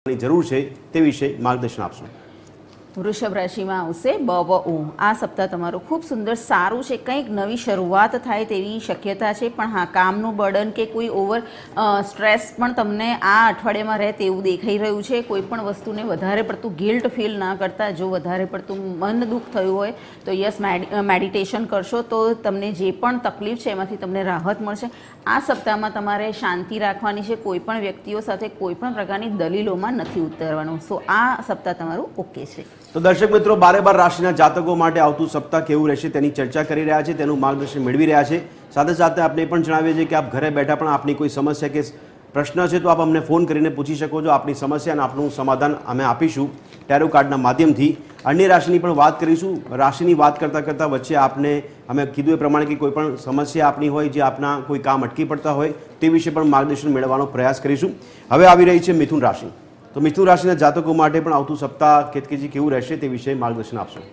જરૂર છે તે વિશે માર્ગદર્શન આપશો। વૃષભ રાશિમાં આવશે બ આ સપ્તાહ તમારું ખૂબ સુંદર સારું છે, કંઈક નવી શરૂઆત થાય તેવી શક્યતા છે, પણ હા કામનું બર્ડન કે કોઈ ઓવર સ્ટ્રેસ પણ તમને આ અઠવાડિયામાં રહે તેવું દેખાઈ રહ્યું છે। કોઈ પણ વસ્તુને વધારે પડતું ગિલ્ટ ફીલ ના કરતા, જો વધારે પડતું મન દુઃખ થયું હોય તો યસ મેડિટેશન કરશો તો તમને જે પણ તકલીફ છે એમાંથી તમને રાહત મળશે। આ સપ્તાહમાં તમારે શાંતિ રાખવાની છે, કોઈ પણ વ્યક્તિઓ સાથે કોઈ પણ પ્રકારની દલીલોમાં નથી ઉતરવાનું। સો આ સપ્તાહ તમારું ઓકે છે। તો દર્શક મિત્રો, 12 રાશિના જાતકો માટે આવતું સપ્તાહ કેવું રહેશે તેની ચર્ચા કરી રહ્યા છે, તેનું માર્ગદર્શન મેળવી રહ્યા છે। સાથે સાથે આપણે પણ જણાવીએ છીએ કે આપ ઘરે બેઠા પણ આપની કોઈ સમસ્યા કે પ્રશ્ન છે તો આપ અમને ફોન કરીને પૂછી શકો છો। આપની સમસ્યા અને આપનું સમાધાન અમે આપીશું ટેરો કાર્ડના માધ્યમથી। અન્ય રાશિની પણ વાત કરીશું। રાશિની વાત કરતાં વચ્ચે આપને અમે કીધું એ પ્રમાણે કે કોઈ પણ સમસ્યા આપની હોય, જે આપના કોઈ કામ અટકી પડતા હોય તે વિશે પણ માર્ગદર્શન મેળવવાનો પ્રયાસ કરીશું। હવે આવી રહી છે મિથુન રાશિ। તો મિથુન રાશિના જાતકો માટે પણ આવતું સપ્તાહ કેતકીજી કેવું રહેશે તે વિશે માર્ગદર્શન આપશો।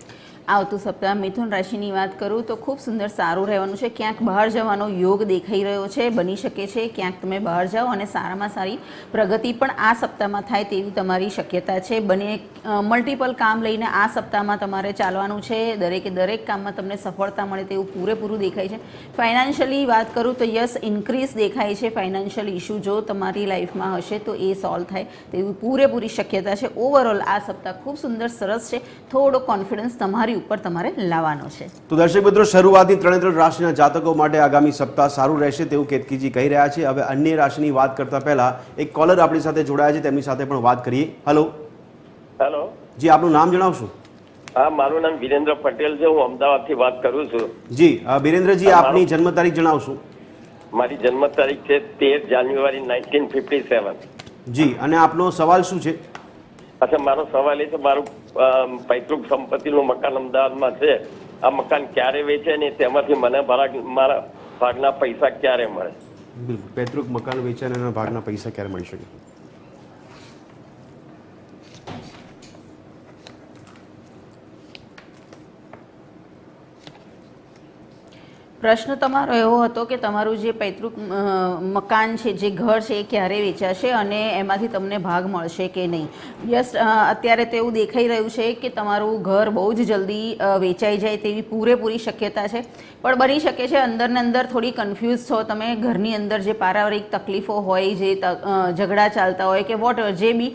આવતું સપ્તાહ મિથુન રાશિની વાત કરું તો ખૂબ સુંદર સારું રહેવાનું છે। ક્યાંક બહાર જવાનો યોગ દેખાઈ રહ્યો છે, બની શકે છે ક્યાંક તમે બહાર જાઓ અને સારામાં સારી પ્રગતિ પણ આ સપ્તાહમાં થાય તેવી તમારી શક્યતા છે। બને મલ્ટિપલ કામ લઈને આ સપ્તાહમાં તમારે ચાલવાનું છે, દરેક કામમાં તમને સફળતા મળે તેવું પૂરેપૂરું દેખાય છે। ફાઇનાન્શિયલી વાત કરું તો યસ ઇન્ક્રીઝ દેખાય છે। ફાઇનાન્શિયલ ઇશ્યુ જો તમારી લાઈફમાં હશે તો એ સોલ્વ થાય તેવી પૂરેપૂરી શક્યતા છે। ઓવરઓલ આ સપ્તાહ ખૂબ સુંદર સરસ છે, થોડો કોન્ફિડન્સ તમારી ઉપર તમારે લાવવાનો છે। તો દર્શક મિત્રો, શરૂઆતની 3 રાશિના જાતકો માટે આગામી સપ્તાહ સારું રહેશે તેવું કેતકીજી કહી રહ્યા છે। હવે અન્ય રાશિની વાત કરતા પહેલા એક કોલર આપણી સાથે જોડાયા છે, તેમની સાથે પણ વાત કરીએ। હેલો હેલો જી, આપનું નામ જણાવશો? હા, મારું નામ વિરેન્દ્ર પટેલ છે, હું અમદાવાદથી વાત કરું છું। જી વિરેન્દ્રજી, આપની જન્મ તારીખ જણાવશો? મારી જન્મ તારીખ છે 13 જાન્યુઆરી 1957। જી, અને આપનો સવાલ શું છે? અચ્છા, મારો સવાલ એ છે, મારું પૈતૃક સંપત્તિનું મકાન અમદાવાદમાં છે, આ મકાન ક્યારે વેચે ને તેમાંથી મને મારા ભાગના પૈસા ક્યારે મળે? બિલકુલ, પૈતૃક મકાન વેચાણ અને ભાગના પૈસા ક્યારે મળી શકે? પ્રશ્ન તમારો એવો હતો કે તમારું જે પૈતૃક મકાન છે, જે ઘર છે, એ ક્યારે વેચાશે અને એમાંથી તમને ભાગ મળશે કે નહીં? યસ, અત્યારે તો એવું દેખાઈ રહ્યું છે કે તમારું ઘર બહુ જ જલ્દી વેચાઈ જાય તેવી પૂરેપૂરી શક્યતા છે, પણ બની શકે છે અંદર ને અંદર થોડી કન્ફ્યુઝ છો તમે। ઘરની અંદર જે પારિવારિક તકલીફો હોય, જે ઝઘડા ચાલતા હોય કે વોટ જે બી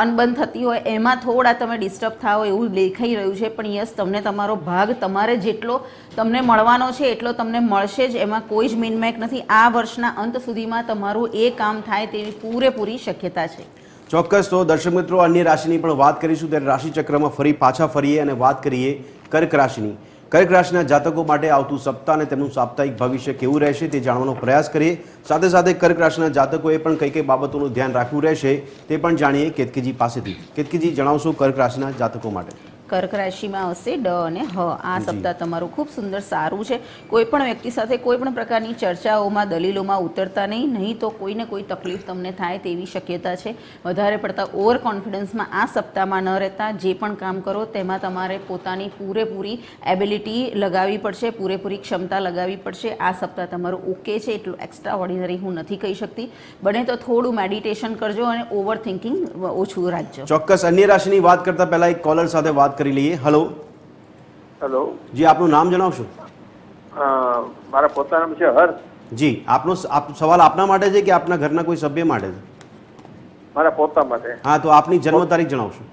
અનબન થતી હોય એમાં થોડા તમે ડિસ્ટર્બ થાઓ એવું દેખાઈ રહ્યું છે। પણ યસ, તમને તમારો ભાગ તમારે જેટલો તમને મળવાનો છે એટલો તમને મળશે જ, એમાં કોઈ જ મિનમેક નથી। આ વર્ષના અંત સુધીમાં તમારું એ કામ થાય તેવી પૂરેપૂરી શક્યતા છે। ચોક્કસ। તો દર્શક મિત્રો, અન્ય રાશિની પણ વાત કરીશું ત્યારે રાશિચક્રમાં ફરી પાછા ફરીએ અને વાત કરીએ કર્ક રાશિની। કર્ક રાશિના જાતકો માટે આવતું સપ્તાહ અને તેમનું સાપ્તાહિક ભવિષ્ય કેવું રહેશે તે જાણવાનો પ્રયાસ કરીએ। સાથે સાથે કર્ક રાશિના જાતકોએ પણ કઈ બાબતોનું ધ્યાન રાખવું રહેશે તે પણ જાણીએ કેતકીજી પાસેથી। કેતકીજી, જણાવશો કર્ક રાશિના જાતકો માટે? કર્ક રાશિમાં આવશે ડ અને હ। આ સપ્તાહ તમારું ખૂબ સુંદર સારું છે। કોઈ પણ વ્યક્તિ સાથે કોઈ પણ પ્રકારની ચર્ચાઓમાં દલીલોમાં ઉતરતા નહીં તો કોઈને કોઈ તકલીફ તમને થાય તેવી શક્યતા છે। વધારે પડતા ઓવર કોન્ફિડન્સમાં આ સપ્તાહમાં ન રહેતા જે પણ કામ કરો તેમાં તમારે પોતાની પૂરેપૂરી એબિલિટી લગાવવી પડશે, પૂરેપૂરી ક્ષમતા લગાવવી પડશે। આ સપ્તાહ તમારું ઓકે છે, એટલું એક્સ્ટ્રા ઓર્ડિનરી હું નથી કહી શકતી। બને તો થોડું મેડિટેશન કરજો અને ઓવર થિંકિંગ ઓછું રાખજો। ચોક્કસ। અન્ય રાશિની વાત કરતા પહેલા એક કોલર સાથે વાત કરી લઈએ। હેલો હેલો જી, આપનું નામ જણાવશો? મારા પોતાનું નામ છે હર્ષ। જી, આપનો સવાલ આપના માટે છે કે આપના ઘરના કોઈ સભ્ય માટે છે? મારા પોતા માટે। હા, તો આપની જન્મ તારીખ જણાવશો?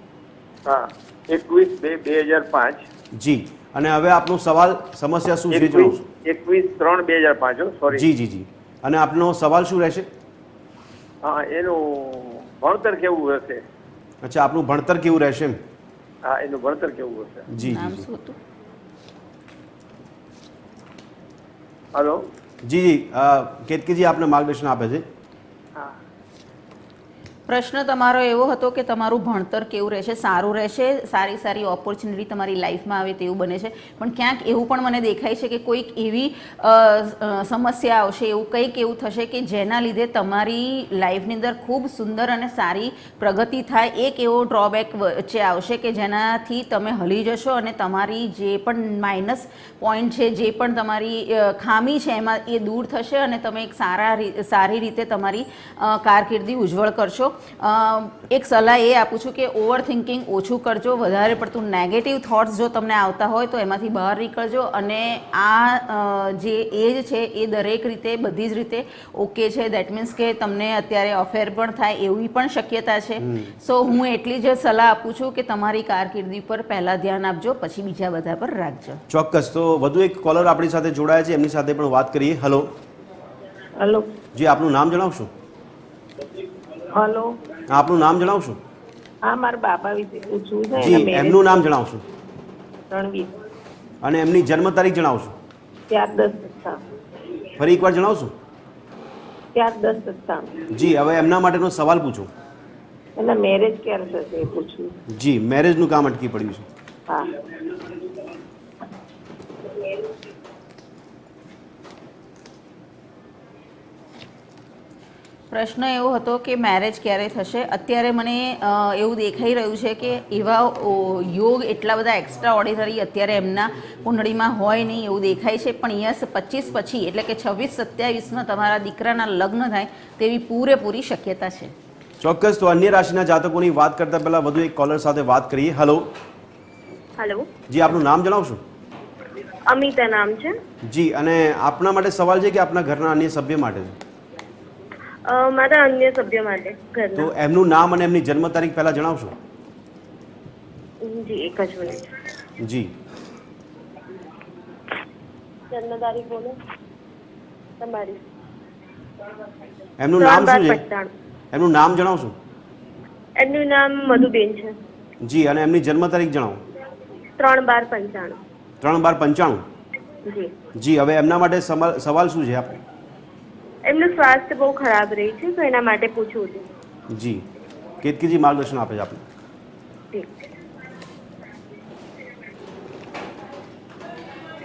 હા, 21/2/2005। જી, અને હવે આપનો સવાલ સમસ્યા શું છે જણાવશો? 21/3/2005 સોરી। જી જી જી, અને આપનો સવાલ શું રહેશે? હા, એનું ભણતર કેવું હશે? અચ્છા, આપનું ભણતર કેવું રહેશે એમ? હા, એનું ભણતર કેવું હશે? જી નામ જી શું હતું? હેલો જી જી, કેતકીજી આપને માર્ગદર્શન આપે છે। હા, પ્રશ્ન તમારો એવો હતો કે તમારું ભણતર કેવું રહેશે? સારું રહેશે, સારી ઓપોર્ચ્યુનિટી તમારી લાઈફમાં આવે તેવું બને છે, પણ ક્યાંક એવું પણ મને દેખાય છે કે કોઈક એવી સમસ્યા આવશે, એવું કંઈક એવું થશે કે જેના લીધે તમારી લાઈફની અંદર ખૂબ સુંદર અને સારી પ્રગતિ થાય। એક એવો ડ્રોબેક વચ્ચે આવશે કે જેનાથી તમે હલી જશો અને તમારી જે પણ માઇનસ પોઈન્ટ છે, જે પણ તમારી ખામી છે એમાં એ દૂર થશે અને તમે એક સારી રીતે તમારી કારકિર્દી ઉજ્જવળ કરશો। એક સલાહ એ આપું છું કે ઓવર થિંકિંગ ઓછું કરજો, વધારે પડતું નેગેટિવ થોટ્સ જો તમને આવતા હોય તો એમાંથી બહાર નીકળજો. અને આ જે એજ છે એ દરેક રીતે બધી જ રીતે ઓકે છે. દેટ મીન્સ કે તમને અત્યારે અફેર પણ થાય એવી પણ શક્યતા છે. સો હું એટલી જ સલાહ આપું છું કે તમારી કારકિર્દી પર પહેલાં ધ્યાન આપજો, પછી બીજા બધા પર રાખજો. ચોક્કસ. તો વધુ એક કોલર આપણી સાથે જોડાયા છે, એમની સાથે પણ વાત કરીએ. Hello hello. જી, આપનું નામ જણાવશો? હલો. આપનું નામ જણાવશો? હા, મારા બાબા વિશે પૂછવું છે. જી, એમનું નામ જણાવશો રણવીર. અને એમની જન્મ તારીખ જણાવશો? 4/10/97. ફરી એકવાર જણાવશો? 4/10/97. જી, હવે એમના માટેનો સવાલ પૂછો. એના મેરેજ ક્યારે થશે એ પૂછવું. જી, મેરેજનું કામ અટકી પડ્યું છે. હા. પ્રશ્ન એવો હતો કે મેરેજ ક્યારે થશે. અત્યારે મને એવું દેખાઈ રહ્યું છે કે એવા યોગ એટલા બધા એક્સ્ટ્રા ઓર્ડિનરી અત્યારે એમના કુંડળીમાં હોય નહીં એવું દેખાય છે. પણ યસ 25 પછી એટલે કે 26-27માં તમારા દીકરાના લગ્ન થાય તેવી પૂરેપૂરી શક્યતા છે. ચોક્કસ. તો અન્ય રાશિના જાતકોની વાત કરતા પહેલા વધુ એક કોલર સાથે વાત કરીએ. હલો હેલો, જી, આપનું નામ જણાવશો? અમિતા નામ છે. જી, અને આપના માટે સવાલ છે કે આપના ઘરના અન્ય સભ્ય માટે છે? મારા અન્ય સભ્ય માટે તો ઘરના. એમનું નામ અને એમની જન્મ તારીખ પહેલા જણાવશો? જી, એક જ મિનિટ. જી, જન્મ તારીખ બોલો તમારી. એમનું નામ શું છે? 3/12/95. એમનું નામ જણાવશો? એમનું નામ મધુબેન છે. જી, અને એમની જન્મ તારીખ જણાવો? 3/12/95. 3/12/95. જી. જી, હવે એમના માટે સવાલ શું છે આપણે? એમનું સ્વાસ્થ્ય બહુ ખરાબ રહી છે તો એના માટે પૂછવું હતું. જી, કેતકીજી માર્ગદર્શન આપે છે આપણે. જી.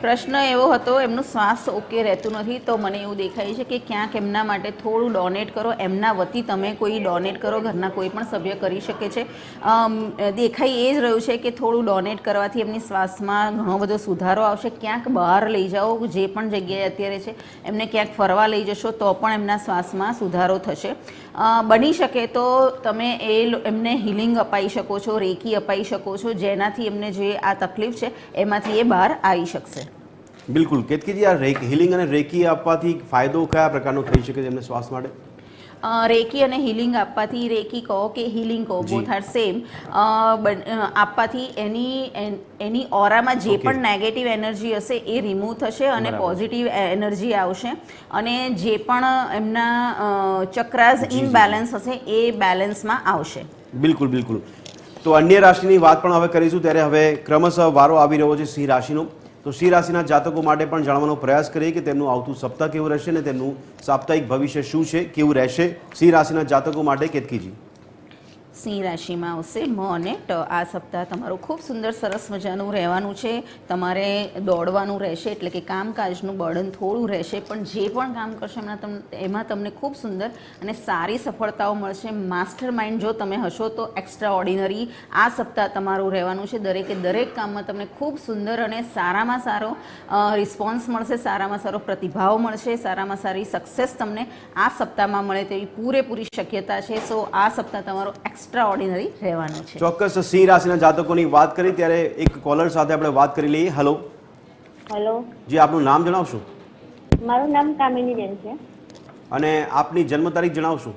પ્રશ્ન એવો હતો એમનું સ્વાસ્થ્ય ઓકે રહેતું નથી, તો મને એવું દેખાય છે કે ક્યાંક એમના માટે થોડું ડોનેટ કરો. એમના વતી તમે કોઈ ડોનેટ કરો, ઘરના કોઈ પણ સભ્ય કરી શકે છે. દેખાઈ એ જ રહ્યું છે કે થોડું ડોનેટ કરવાથી એમની સ્વાસ્થ્યમાં ઘણો બધો સુધારો આવશે. ક્યાંક બહાર લઈ જાઓ, જે પણ જગ્યાએ અત્યારે છે એમને ક્યાંક ફરવા લઈ જશો તો પણ એમના શ્વાસમાં સુધારો થશે. બની શકે તો તમે એમને હિલિંગ અપાઈ શકો છો, રેકી અપાઈ શકો છો, જેનાથી એમને જે આ તકલીફ છે એમાંથી એ બહાર આવી શકશે. બિલકુલ. કેતકીજી, આ હિલિંગ અને રેકી આપવાથી ફાયદો કયા પ્રકારનો થઈ શકે છે એમને સ્વાસ્થ્ય માટે? રેકી અને હિલિંગ આપવાથી, રેકી કહો કે હિલિંગ કહો, બોથ આર સેમ, આપવાથી એની ઓરામાં જે પણ નેગેટિવ એનર્જી હશે એ રિમૂવ થશે અને પોઝિટિવ એનર્જી આવશે. અને જે પણ એમના ચક્રાસ ઇનબેલેન્સ હશે એ બેલેન્સમાં આવશે. બિલકુલ બિલકુલ. તો અન્ય રાશિની વાત પણ હવે કરીશું. ત્યારે હવે ક્રમશઃ વારો આવી રહ્યો છે સિંહ રાશિનો. તો સિંહ રાશિના જાતકો માટે પણ જાણવાનો પ્રયાસ કરીએ કે તેમનું આવતું સપ્તાહ કેવું રહેશે અને તેમનું સાપ્તાહિક ભવિષ્ય શું છે, કેવું રહેશે સિંહ રાશિના જાતકો માટે. કેતકીજી. સિંહ રાશિમાં આવશે મ અને ટ. આ સપ્તાહ તમારું ખૂબ સુંદર સરસ મજાનું રહેવાનું છે. તમારે દોડવાનું રહેશે એટલે કે કામકાજનું બર્ડન થોડું રહેશે, પણ જે પણ કામ કરશો એમાં તમને ખૂબ સુંદર અને સારી સફળતાઓ મળશે. માસ્ટર માઇન્ડ જો તમે હશો તો એક્સ્ટ્રા ઓર્ડિનરી આ સપ્તાહ તમારું રહેવાનું છે. દરેકે દરેક કામમાં તમને ખૂબ સુંદર અને સારામાં સારો રિસ્પોન્સ મળશે, સારામાં સારો પ્રતિભાવ મળશે, સારામાં સારી સક્સેસ તમને આ સપ્તાહમાં મળે તેવી પૂરેપૂરી શક્યતા છે. સો આ સપ્તાહ તમારો એક્સ્ટ્રા ઓર્ડિનરી રહેવાનું છે. ચોક્કસ. સિંહ રાશિના જાતકોની વાત કરી ત્યારે એક કોલર સાથે આપણે વાત કરી લઈએ. હલો હેલો, જી, આપનું નામ જણાવશો? મારું નામ કામિનીબેન છે. અને આપની જન્મ તારીખ જણાવશો?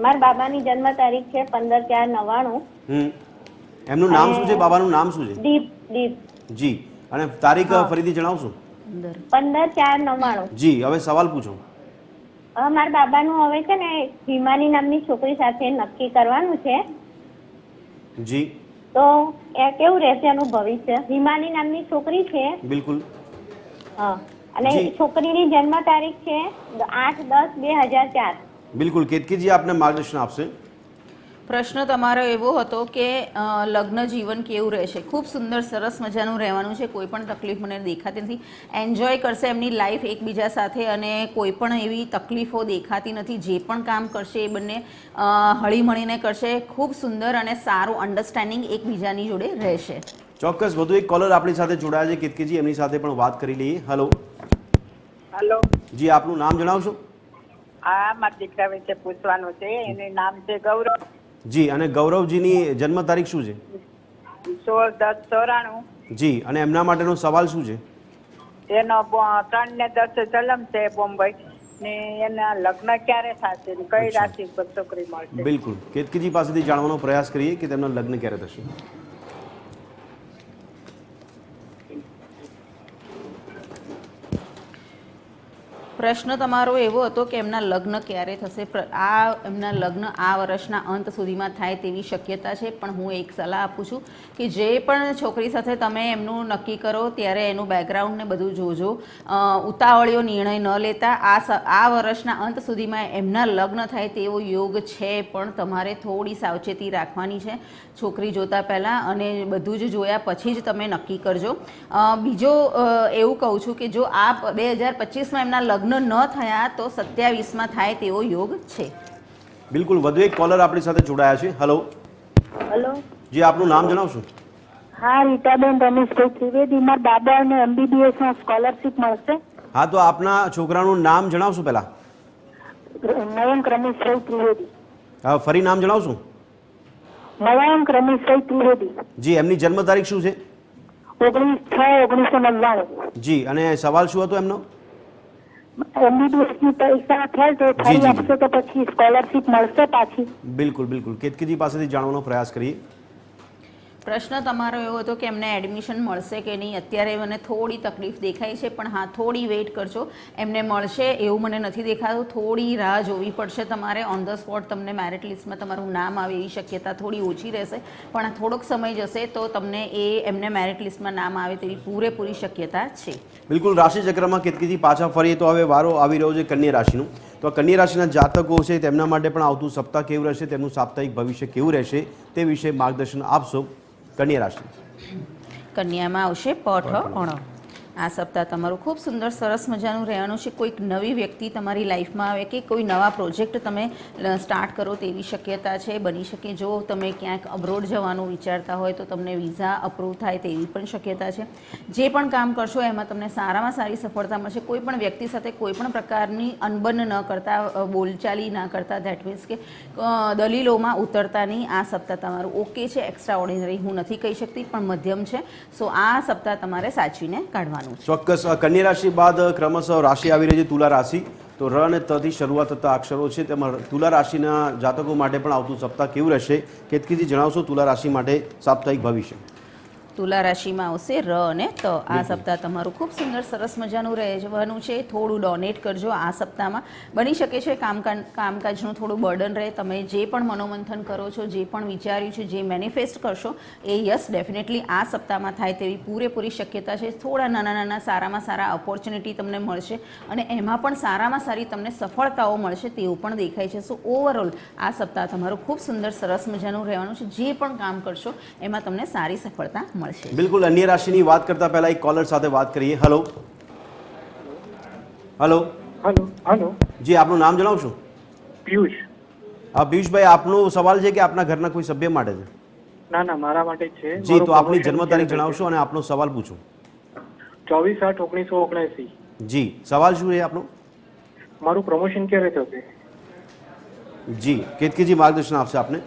મારા બાબાની જન્મ તારીખ છે 15/4/99. એમનું નામ શું છે? બાબાનું નામ શું છે? દીપ. દીપ. જી, અને તારીખ ફરીથી જણાવશો? 15/4/99. જી, હવે સવાલ પૂછો. મારા બાબાનું હવે છે ને હિમાની નામની છોકરી સાથે નક્કી કરવાનું છે. જી, તો એ કેવું રહેશે એનું ભવિષ્ય? હિમાની નામની છોકરી છે. બિલકુલ. હા, અને જી. છોકરીની જન્મ તારીખ છે 8/10/2004. બિલકુલ. કેતકીજી આપને માર્ગદર્શન આપશે. પ્રશ્ન તમારો એવો હતો કે લગ્ન જીવન કેવું રહેશે. ખૂબ સુંદર સરસ મજાનું રહેવાનું છે. કોઈ પણ તકલીફ મને દેખાતી નથી. એન્જોય કરશે એમની લાઈફ એકબીજા સાથે અને કોઈ પણ એવી તકલીફો દેખાતી નથી. જે પણ કામ કરશે એ બંને હળીમળીને કરશે. ખૂબ સુંદર અને સારું અન્ડરસ્ટેન્ડિંગ એકબીજાની જોડે રહેશે. ચોક્કસ. વધુ એક કોલર આપણી સાથે જોડાયા છે કેતકીજી, એમની સાથે પણ વાત કરી લઈએ. Hello hello. જી, આપનું નામ જણાવશો? આ મારા દીકરા વિશે પૂછવાનું છે. એનું નામ છે ગૌરવ. જી, અને ગૌરવજીની જન્મ તારીખ શું છે? 16/10/94. જી, અને એમના માટેનો સવાલ શું છે? એનો 3 ને 10 જન્મ છે બોમ્બઈ ને એના લગ્ન ક્યારે થશે ને કઈ રાશિ પર છોકરી મળશે? બિલકુલ, કેતકીજી પાસેથી જાણવાનો પ્રયાસ કરીએ કે તેમના લગ્ન ક્યારે થશે. પ્રશ્ન તમારો એવો હતો કે એમના લગ્ન ક્યારે થશે. એમના લગ્ન આ વર્ષના અંત સુધીમાં થાય તેવી શક્યતા છે, પણ હું એક સલાહ આપું છું કે જે પણ છોકરી સાથે તમે એમનું નક્કી કરો ત્યારે એનું બેકગ્રાઉન્ડ ને બધું જોજો. ઉતાવળિયો નિર્ણય ન લેતા. આ વર્ષના અંત સુધીમાં એમના લગ્ન થાય તેવો યોગ છે, પણ તમારે થોડી સાવચેતી રાખવાની છે છોકરી જોતા પહેલાં, અને બધું જ જોયા પછી જ તમે નક્કી કરજો. બીજો એવું કહું છું કે જો આ 2025માં એમના લગ્ન ન થયા તો 27માં થાય તેવો યોગ છે. બિલકુલ, વધુ એક કોલર આપણી સાથે જોડાયા છે. હલો. હેલો. જી, આપનું નામ જણાવશો? હા, રીટાબેન રમેશભાઈ ત્રિવેદી. મારા દાદાને MBBS માં સ્કોલરશીપ મળશે? હા, તો આપના છોકરાનું નામ જણાવશો પહેલા? મયંક રમેશભાઈ ત્રિવેદી. ફરી નામ જણાવશો? મયંક રમેશભાઈ ત્રિવેદી. જી, એમની જન્મ તારીખ શું છે? 19/6/1999. જી, અને સવાલ શું હતો એમનો? MBBS ની પરીક્ષા થાય તો જી, ફરી જી. આપશો તો પછી સ્કોલરશીપ મળશે પાછી? બિલકુલ બિલકુલ, કેતકીજી પાસેથી જાણવાનો પ્રયાસ કરીએ. પ્રશ્ન તમારો એવો હતો કે એમને એડમિશન મળશે કે નહીં. અત્યારે મને થોડી તકલીફ દેખાય છે, પણ હા, થોડી વેઇટ કરજો. એમને મળશે એવું મને નથી દેખાતું. થોડી રાહ જોવી પડશે તમારે. ઓન ધ સ્પોટ તમને મેરિટ લિસ્ટમાં તમારું નામ આવે એવી શક્યતા થોડી ઓછી રહેશે, પણ થોડોક સમય જશે તો તમને એમને મેરિટ લિસ્ટમાં નામ આવે તેવી પૂરેપૂરી શક્યતા છે. બિલકુલ, રાશિ ચક્રમાં કેતકીજી પાછા ફરીએ તો હવે વારો આવી રહ્યો છે કન્યા રાશિનું. તો આ કન્યા રાશિના જાતકો છે તેમના માટે પણ આવતું સપ્તાહ કેવું રહેશે, તેમનું સાપ્તાહિક ભવિષ્ય કેવું રહેશે તે વિશે માર્ગદર્શન આપશો. કન્યા રાશિ. કન્યામાં આવશે પઠ અણ. આ સપ્તાહ તમારું ખૂબ સુંદર સરસ મજાનું રહેવાનું છે. કોઈક નવી વ્યક્તિ તમારી લાઈફમાં આવે કે કોઈ નવા પ્રોજેક્ટ તમે સ્ટાર્ટ કરો તેવી શક્યતા છે. બની શકે જો તમે ક્યાંક અબ્રોડ જવાનું વિચારતા હોય તો તમને વિઝા અપ્રૂવ થાય તેવી પણ શક્યતા છે. જે પણ કામ કરશો એમાં તમને સારામાં સારી સફળતા મળશે. કોઈ પણ વ્યક્તિ સાથે કોઈ પણ પ્રકારની અનબન ન કરતા, બોલચાલી ના કરતા, ધેટ મીન્સ કે દલીલોમાં ઉતરતા નહીં. આ સપ્તાહ તમારું ઓકે છે. એક્સ્ટ્રા ઓર્ડિનરી હું નથી કહી શકતી, પણ મધ્યમ છે. સો આ સપ્તાહ તમારે સાચવીને કાઢવાનું. ચોક્કસ. કન્યા રાશિ બાદ ક્રમશઃ રાશિ આવી રહી છે તુલા રાશિ. તો ર અને ત થી શરૂઆત થતા અક્ષરો છે, તેમાં તુલા રાશિના જાતકો માટે પણ આવતું સપ્તાહ કેવું રહેશે? કેતકીજી જણાવશો તુલા રાશિ માટે સાપ્તાહિક ભવિષ્ય. તુલા રાશિમાં આવશે ર અને ત. આ સપ્તાહ તમારું ખૂબ સુંદર સરસ મજાનું રહેવાનું છે. થોડું ડોનેટ કરજો આ સપ્તાહમાં. બની શકે છે કામકાજનું થોડું બર્ડન રહે. તમે જે પણ મનોમંથન કરો છો, જે પણ વિચાર્યું છે, જે મેનિફેસ્ટ કરશો એ યસ ડેફિનેટલી આ સપ્તાહમાં થાય તેવી પૂરેપૂરી શક્યતા છે. થોડા નાના નાના સારામાં સારા ઓપોર્ચ્યુનિટી તમને મળશે, અને એમાં પણ સારામાં સારી તમને સફળતાઓ મળશે તેવું પણ દેખાય છે. સો ઓવરઓલ આ સપ્તાહ તમારું ખૂબ સુંદર સરસ મજાનું રહેવાનું છે. જે પણ કામ કરશો એમાં તમને સારી સફળતા મળશે. બિલકુલ, અન્ય રાશિની વાત કરતા પહેલા એક કોલર સાથે વાત કરીએ. હલો. હલો. હલો. હલો. જી, આપનું નામ જણાવશો? પિયુષ. હા પિયુષભાઈ, આપનો સવાલ છે કે આપના ઘરના કોઈ સભ્ય માટે છે? ના ના, મારા માટે જ છે. જી, તો આપની જન્મ તારીખ જણાવશો અને આપનો સવાલ પૂછો. 24/8/1979. જી, સવાલ શું છે આપનો? મારું પ્રમોશન ક્યારે થશે? જી, કેતકીજી માર્ગદર્શન આપશે આપને.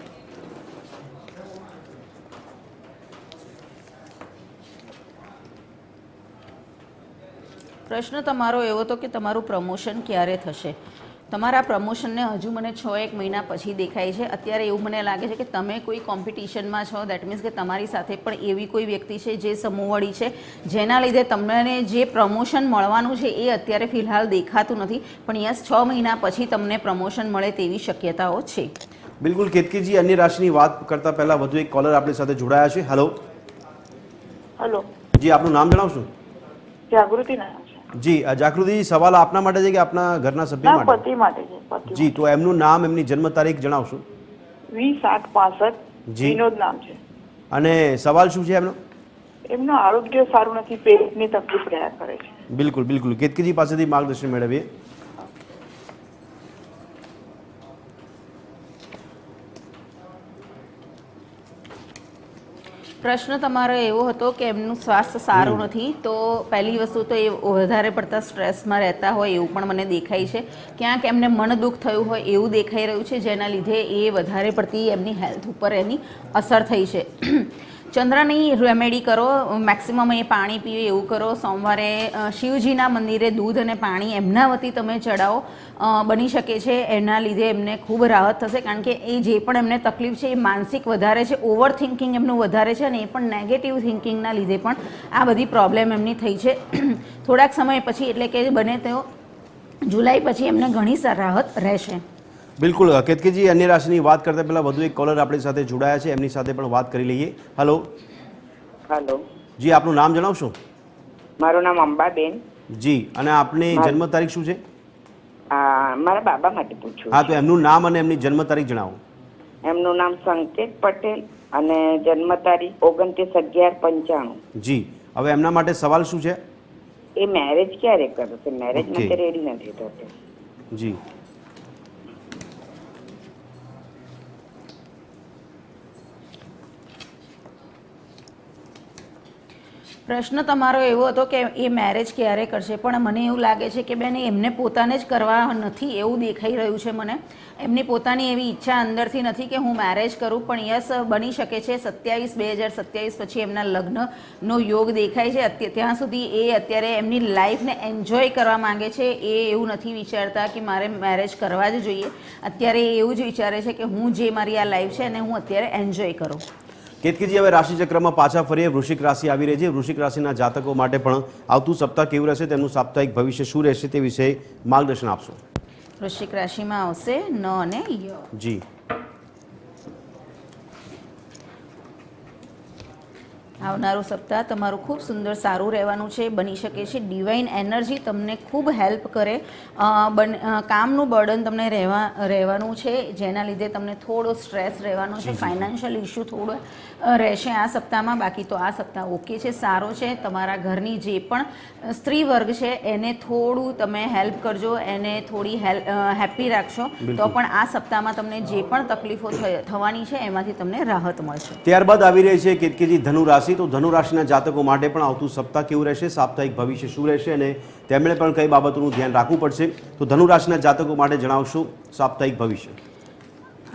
પ્રશ્ન તમારો એવો હતો કે તમારું પ્રમોશન ક્યારે થશે. તમારા પ્રમોશનને હજુ મને 6-1 મહિના પછી દેખાય છે. અત્યારે એવું મને લાગે છે કે તમે કોઈ કોમ્પિટિશનમાં છો. દેટ મીન્સ કે તમારી સાથે પણ એવી કોઈ વ્યક્તિ છે જે સમૂહવળી છે, જેના લીધે તમને જે પ્રમોશન મળવાનું છે એ અત્યારે ફિલહાલ દેખાતું નથી, પણ યસ 6 મહિના પછી તમને પ્રમોશન મળે તેવી શક્યતાઓ છે. બિલકુલ કેતકીજી, અન્ય રાશિની વાત કરતા પહેલા વધુ એક કોલર આપણી સાથે જોડાયા છે. હલો. હલો. જી, આપનું નામ જણાવશો? જાગૃતિ નામ છે. જી, જાગૃતિ, સવાલ આપના માટે છે કે આપના ઘરના સભ્ય ના, માટે? પતિ માટે છે. પતિ. જી, તો એમનું નામ, એમની જન્મ તારીખ જણાવશો? 20/8/65. જી. વિનોદ નામ છે. અને સવાલ શું છે એમનો? એમનું આરોગ્ય સારું નથી, પેટની તકલીફ રહ્યા કરે છે. બિલકુલ બિલકુલ, કેતકીજી પાસેથી માર્ગદર્શન મેળવીએ. પ્રશ્ન તમારો એવો હતો કે એમનું સ્વાસ્થ્ય સારું નથી, તો પહેલી વસ્તુ તો એ વધારે પડતા સ્ટ્રેસમાં રહેતા હોય એવું પણ મને દેખાય છે. ક્યાંક એમને મન દુઃખ થયું હોય એવું દેખાઈ રહ્યું છે, જેના લીધે એ વધારે પડતી એમની હેલ્થ ઉપર એની અસર થઈ છે. ચંદ્રની રેમેડી કરો, મેક્સિમમ એ પાણી પીવે એવું કરો. સોમવારે શિવજીના મંદિરે દૂધ અને પાણી એમના વતી તમે ચડાવો, બની શકે છે એના લીધે એમને ખૂબ રાહત થશે. કારણ કે એ જે પણ એમને તકલીફ છે એ માનસિક વધારે છે, ઓવર થિંકિંગ એમનું વધારે છે, અને એ પણ નેગેટિવ થિંકિંગના લીધે પણ આ બધી પ્રોબ્લેમ એમની થઈ છે. થોડાક સમય પછી, એટલે કે બને તેઓ જુલાઈ પછી એમને ઘણી રાહત રહેશે. બિલકુલ કેતકીજી, અન્ય રાશિની વાત કરતા પહેલા વધુ એક કોલર આપણી સાથે જોડાયા છે, એમની સાથે પણ વાત કરી લઈએ. હેલો. હેલો જી, આપનું નામ જણાવશો? મારું નામ અંબાબેન. જી, અને આપની જન્મ તારીખ શું છે? મારા બાબા માટે પૂછ્યું. હા, તો એમનું નામ અને એમની જન્મ તારીખ જણાવો. એમનું નામ સંકેત પટેલ અને જન્મ તારીખ 29/11/95. જી, હવે એમના માટે સવાલ શું છે? એ મેરેજ ક્યારે કરશે? મેરેજ માટે રેડી નથી થતો. જી, પ્રશ્ન તમારો એવો હતો કે એ મેરેજ ક્યારે કરશે, પણ મને એવું લાગે છે કે બેન એમને પોતાને જ કરવા નથી એવું દેખાઈ રહ્યું છે મને. એમની પોતાની એવી ઈચ્છા અંદરથી નથી કે હું મેરેજ કરું, પણ યસ બની શકે છે 27/2027 પછી એમના લગ્નનો યોગ દેખાય છે. ત્યાં સુધી એ અત્યારે એમની લાઈફને એન્જોય કરવા માંગે છે. એ એવું નથી વિચારતા કે મારે મેરેજ કરવા જ જોઈએ. અત્યારે એ એવું જ વિચારે છે કે હું જે મારી આ લાઈફ છે એને હું અત્યારે એન્જોય કરું. કેતકીજી, હવે રાશિચક્રમાં પાછા ફરીએ. વૃશ્ચિક રાશિ આવી રહી છે. વૃશ્ચિક રાશિના જાતકો માટે પણ આવતું સપ્તાહ કેવું રહેશે, તેમનું સાપ્તાહિક ભવિષ્ય શું રહેશે તે વિશે માર્ગદર્શન આપશો. વૃશ્ચિક રાશિમાં આવશે ન અને ય. જી, આવનારું સપ્તાહ તમારું ખૂબ સુંદર સારું રહેવાનું છે. બની શકે છે ડિવાઇન એનર્જી તમને ખૂબ હેલ્પ કરે. કામનું બર્ડન તમને રહેવાનું છે, જેના લીધે તમને થોડો સ્ટ્રેસ રહેવાનો છે. ફાઇનાન્શિયલ ઇસ્યુ થોડો રહેશે આ સપ્તાહમાં. બાકી તો આ સપ્તાહ ઓકે છે, સારો છે. તમારા ઘરની જે પણ સ્ત્રી વર્ગ છે એને થોડું તમે હેલ્પ કરજો, એને થોડી હેપી રાખશો, તો પણ આ સપ્તાહમાં તમને જે પણ તકલીફો થવાની છે એમાંથી તમને રાહત મળશે. ત્યારબાદ આવી રહી છે કેતકીજી ધનુ રાશિ. તો ધનુ રાશિના જાતકો માટે પણ આવતું સપ્તાહ કેવું રહેશે, સાપ્તાહિક ભવિષ્ય શું રહેશે, અને તેમણે પણ કઈ બાબતોનું ધ્યાન રાખવું પડશે, તો ધનુ રાશિના જાતકો માટે જણાવશો સાપ્તાહિક ભવિષ્ય.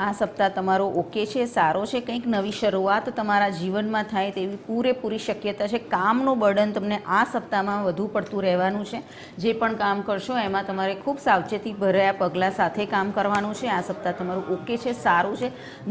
આ સપ્તાહ તમારો ઓકે છે, સારો છે. કંઈક નવી શરૂઆત તમારા જીવનમાં થાય તેવી પૂરેપૂરી શક્યતા છે. કામનું બર્ડન તમને આ સપ્તાહમાં વધુ પડતું રહેવાનું છે. જે પણ કામ કરશો એમાં તમારે ખૂબ સાવચેતી ભર્યા પગલાં સાથે કામ કરવાનું છે. આ સપ્તાહ તમારું ઓકે છે, સારું છે.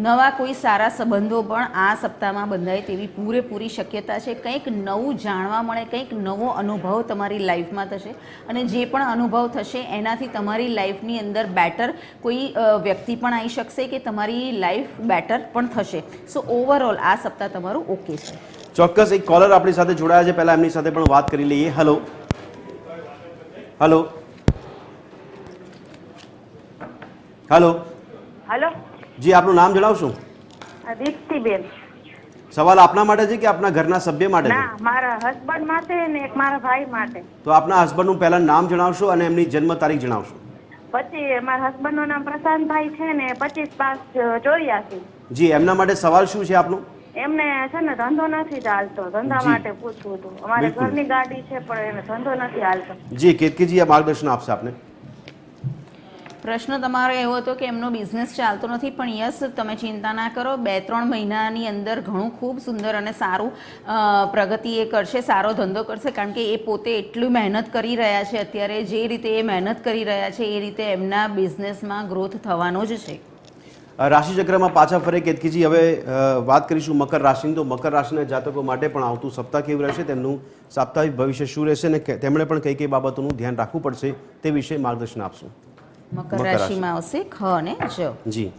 નવા કોઈ સારા સંબંધો પણ આ સપ્તાહમાં બંધાય તેવી પૂરેપૂરી શક્યતા છે. કંઈક નવું જાણવા મળે, કંઈક નવો અનુભવ તમારી લાઈફમાં થશે, અને જે પણ અનુભવ થશે એનાથી તમારી લાઈફની અંદર બેટર કોઈ વ્યક્તિ પણ આવી શકશે કે તમારી લાઈફ બેટર પણ થશે. સો ઓવરઓલ આ સપ્તાહ તમારું ઓકે છે. ચોક્કસ. એક કોલર આપણી સાથે જોડાયા છે, પહેલા એમની સાથે પણ વાત કરી લઈએ. હેલો. હેલો. હેલો. હેલો. જી, આપનું નામ જણાવશો? દીપ્તિબેન. સવાલ આપના માટે છે કે આપના ઘરના સભ્ય માટે છે? ના, મારા હસબન્ડ માટે ને એક મારા ભાઈ માટે. તો આપના હસબન્ડનું પહેલા નામ જણાવશો અને એમની જન્મ તારીખ જણાવશો. પછી મારા હસબન્ડનું નામ પ્રશાંતભાઈ છે ને 25/5/84. જી, એમના માટે સવાલ શું છે આપનો? એમને છે ને ધંધો નથી ચાલતો, ધંધા માટે પૂછવું હતું. અમારે ઘરની ગાડી છે પણ એને ધંધો નથી હાલતો. જી, કેતકીજી આ માર્ગદર્શન આપશે આપને. પ્રશ્ન તમારો એવો હતો કે એમનો બિઝનેસ ચાલતો નથી, પણ યસ તમે ચિંતા ના કરો. 2-3 મહિનાની અંદર ઘણું ખૂબ સુંદર અને સારું પ્રગતિ એ કરશે, સારો ધંધો કરશે. કારણ કે એ પોતે એટલું મહેનત કરી રહ્યા છે અત્યારે, જે રીતે એ મહેનત કરી રહ્યા છે એ રીતે એમના બિઝનેસમાં ગ્રોથ થવાનો જ છે. રાશિચક્રમાં પાછા ફરે કેતકીજી. હવે વાત કરીશું મકર રાશિની. તો મકર રાશિના જાતકો માટે પણ આવતું સપ્તાહ કેવું રહેશે, તેમનું સાપ્તાહિક ભવિષ્ય શું રહેશે, અને તેમણે પણ કઈ કઈ બાબતોનું ધ્યાન રાખવું પડશે તે વિશે માર્ગદર્શન આપશું. મકર રાશિમાં આવશે ખ અને જ. જી,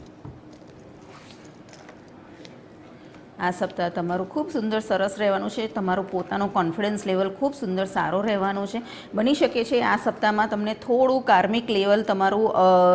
આ સપ્તાહ તમારું ખૂબ સુંદર સરસ રહેવાનું છે. તમારું પોતાનું કોન્ફિડન્સ લેવલ ખૂબ સુંદર સારો રહેવાનું છે. બની શકે છે આ સપ્તાહમાં તમને થોડું કાર્મિક લેવલ તમારું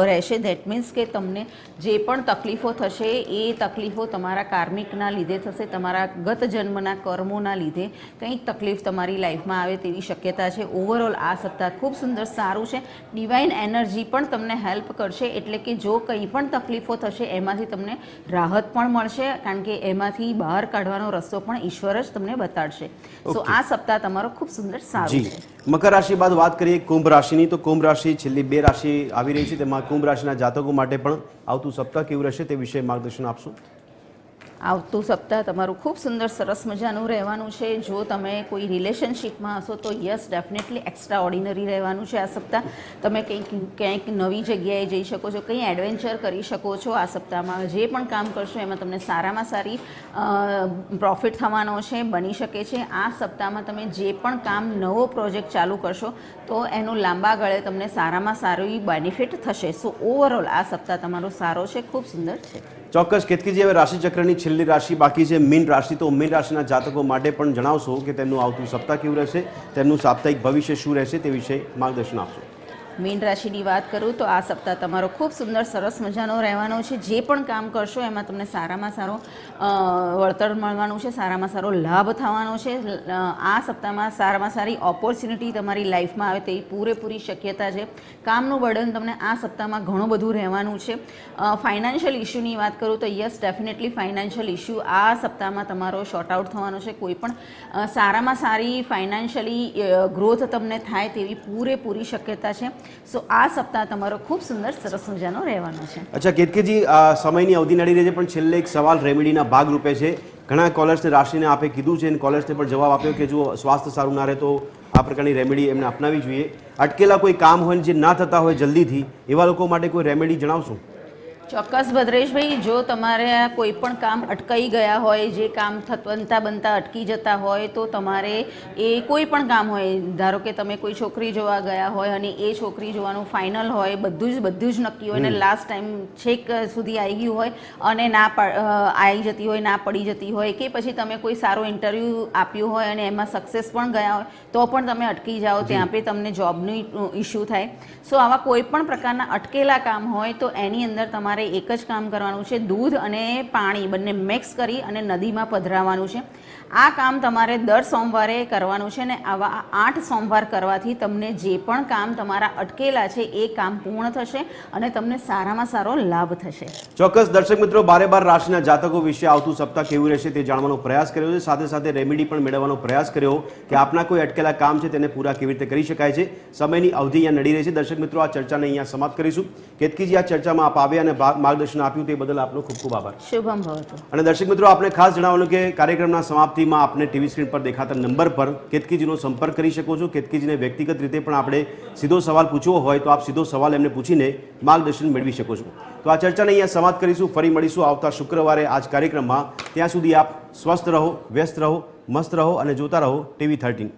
રહેશે. ધેટ મીન્સ કે તમને જે પણ તકલીફો થશે એ તકલીફો તમારા કાર્મિકના લીધે થશે, તમારા ગત જન્મના કર્મોના લીધે કંઈક તકલીફ તમારી લાઈફમાં આવે તેવી શક્યતા છે. ઓવરઓલ આ સપ્તાહ ખૂબ સુંદર સારું છે. ડિવાઇન એનર્જી પણ તમને હેલ્પ કરશે, એટલે કે જો કંઈ પણ તકલીફો થશે એમાંથી તમને રાહત પણ મળશે, કારણ કે એમાંથી બહાર કાઢવાનો રસ્તો પણ ઈશ્વર જ તમને બતાડશે. સો આ સપ્તાહ તમારો ખૂબ સુંદર સારું જી છે. મકર રાશિ બાદ વાત કરીએ કુંભ રાશિની. તો કુંભ રાશિ છેલ્લી 2 રાશિ આવી રહી છે, તેમાં કુંભ રાશિના જાતકો માટે પણ આવતું સપ્તાહ કેવું રહેશે તે વિશે માર્ગદર્શન આપશો. આવતું સપ્તાહ તમારું ખૂબ સુંદર સરસ મજાનું રહેવાનું છે. જો તમે કોઈ રિલેશનશિપમાં હશો તો યસ ડેફિનેટલી એક્સ્ટ્રા ઓર્ડિનરી રહેવાનું છે આ સપ્તાહ. તમે ક્યાંક નવી જગ્યાએ જઈ શકો છો, કંઈ એડવેન્ચર કરી શકો છો આ સપ્તાહમાં. જે પણ કામ કરશો એમાં તમને સારામાં સારી પ્રોફિટ થવાનો છે, બની શકે છે. આ સપ્તાહમાં તમે જે પણ કામ નવો પ્રોજેક્ટ ચાલુ કરશો તો એનું લાંબા ગાળે તમને સારામાં સારી બેનિફિટ થશે. સો ઓવરઓલ આ સપ્તાહ તમારો સારો છે, ખૂબ સુંદર છે. ચોક્કસ કેતકીજી, હવે રાશિચક્રની છેલ્લી રાશિ બાકી છે મીન રાશિ. તો મીન રાશિના જાતકો માટે પણ જણાવશો કે તેમનું આવતું સપ્તાહ કેવું રહેશે, તેમનું સાપ્તાહિક ભવિષ્ય શું રહેશે તે વિશે માર્ગદર્શન આપશો. મીન રાશિની વાત કરું તો આ સપ્તાહ તમારો ખૂબ સુંદર સરસ મજાનો રહેવાનો છે. જે પણ કામ કરશો એમાં તમને સારામાં સારો વળતર મળવાનું છે, સારામાં સારો લાભ થવાનો છે. આ સપ્તાહમાં સારામાં સારી ઓપોર્ચ્યુનિટી તમારી લાઈફમાં આવે તેવી પૂરેપૂરી શક્યતા છે. કામનું બર્ડન તમને આ સપ્તાહમાં ઘણું બધું રહેવાનું છે. ફાઇનાન્શિયલ ઇસ્યુની વાત કરું તો યસ ડેફિનેટલી ફાઇનાન્શિયલ ઇસ્યુ આ સપ્તાહમાં તમારો શોર્ટ આઉટ થવાનો છે. કોઈ પણ સારામાં સારી ફાઇનાન્શિયલી ગ્રોથ તમને થાય તેવી પૂરેપૂરી શક્યતા છે. સો આ સપ્તાહ તમારો ખૂબ સુંદર સરસ મજાનો રહેવાનો છે. અચ્છા કેતકીજી, સમયની અવધિ નડી રહી છે પણ છેલ્લે એક સવાલ રેમેડીના ભાગરૂપે છે. ઘણા કોલર્સને રાશિને આપે કીધું છે અને કોલર્સને પણ જવાબ આપ્યો કે જો સ્વાસ્થ્ય સારું ના રહે તો આ પ્રકારની રેમેડી એમને અપનાવી જોઈએ. અટકેલા કોઈ કામ હોય જે ના થતા હોય જલ્દીથી, એવા લોકો માટે કોઈ રેમેડી જણાવશો. ચોક્કસ ભદ્રેશભાઈ, જો તમારે કોઈ પણ કામ અટકાઈ ગયા હોય, જે કામ બનતા અટકી જતા હોય તો તમારે એ કોઈ પણ કામ હોય, ધારો કે તમે કોઈ છોકરી જોવા ગયા હોય અને એ છોકરી જોવાનું ફાઇનલ હોય, બધું જ નક્કી હોય અને લાસ્ટ ટાઈમ છેક સુધી આવી ગયું હોય અને આવી જતી હોય, ના પડી જતી હોય, કે પછી તમે કોઈ સારો ઇન્ટરવ્યૂ આપ્યું હોય અને એમાં સક્સેસ પણ ગયા હોય તો પણ તમે અટકી જાઓ, ત્યાં પણ તમને જોબનું ઇસ્યુ થાય. સો આવા કોઈ પણ પ્રકારના અટકેલા કામ હોય તો એની અંદર તમારે એક જ કામ કરવાનું છે, દૂધ અને પાણી બંને મિક્સ કરી અને નદીમાં પધરાવવાનું છે. આ કામ તમારે દર સોમવારે કરવાનું છે ને આવા 8 સોમવાર કરવાથી તમને જે પણ કામ તમારા અટકેલા છે એ કામ પૂર્ણ થશે અને તમને સારામાં સારો લાભ થશે. ચોક્કસ દર્શક મિત્રો, 12 રાશિના જાતકો વિશે આવતું સપ્તાહ કેવું રહેશે તે જાણવાનો પ્રયાસ કર્યો છે. સાથે સાથે રેમેડી પણ મેળવવાનો પ્રયાસ કર્યો કે આપના કોઈ અટકેલા કામ છે તેને પૂરા કેવી રીતે કરી શકાય છે. સમયની અવધિ અહીંયા નડી રહી છે. દર્શક મિત્રો, આ ચર્ચાને અહીંયા સમાપ્ત કરીશું. કેતકીજી, આ ચર્ચામાં આપ આવ્યા અને માર્ગદર્શન આપ્યું તે બદલ આપનો ખૂબ ખૂબ આભાર. શુભમ ભવતુ. અને દર્શક મિત્રો, આપણે ખાસ જણાવવાનું કે કાર્યક્રમના સમાપ્તિમાં આપને ટીવી સ્ક્રીન પર દેખાતા નંબર પર કેતકીજીનો સંપર્ક કરી શકો છો. કેતકીજીને વ્યક્તિગત રીતે પણ આપણે સીધો સવાલ પૂછવો હોય તો આપ સીધો સવાલ એમને પૂછીને માર્ગદર્શન મેળવી શકો છો. તો આ ચર્ચાને અહીંયા સમાપ્ત કરીશું. ફરી મળીશું આવતા શુક્રવારે આ જ કાર્યક્રમમાં. ત્યાં સુધી આપ સ્વસ્થ રહો, વ્યસ્ત રહો, મસ્ત રહો અને જોતા રહો TV13.